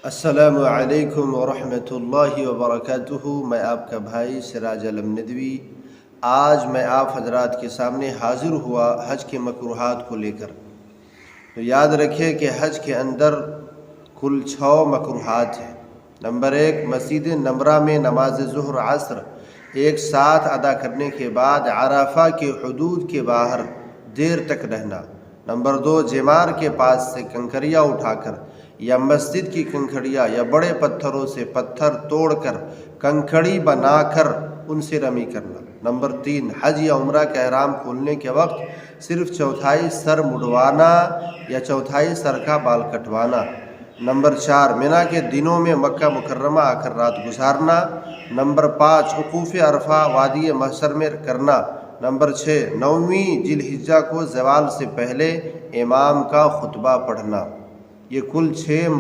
السلام علیکم ورحمۃ اللہ وبرکاتہ۔ میں آپ کا بھائی سراج علم ندوی آج میں آپ حضرات کے سامنے حاضر ہوا حج کے مکروہات کو لے کر۔ تو یاد رکھیں کہ حج کے اندر کل 6 مکروہات ہیں۔ نمبر 1، مسجد نمرہ میں نماز ظہر عصر ایک ساتھ ادا کرنے کے بعد عرفہ کے حدود کے باہر دیر تک رہنا۔ نمبر 2، جمار کے پاس سے کنکریاں اٹھا کر یا مسجد کی کنکریاں یا بڑے پتھروں سے پتھر توڑ کر کنکڑی بنا کر ان سے رمی کرنا۔ نمبر 3، حج یا عمرہ کا احرام کھولنے کے وقت صرف چوتھائی سر مڈوانا یا چوتھائی سر کا بال کٹوانا۔ نمبر 4، منی کے دنوں میں مکہ مکرمہ آ کر رات گزارنا۔ نمبر 5، وقوف عرفہ وادی محشر میں کرنا۔ نمبر 6، 9ویں ذی الحجہ کو زوال سے پہلے امام کا خطبہ پڑھنا۔ یہ کل 6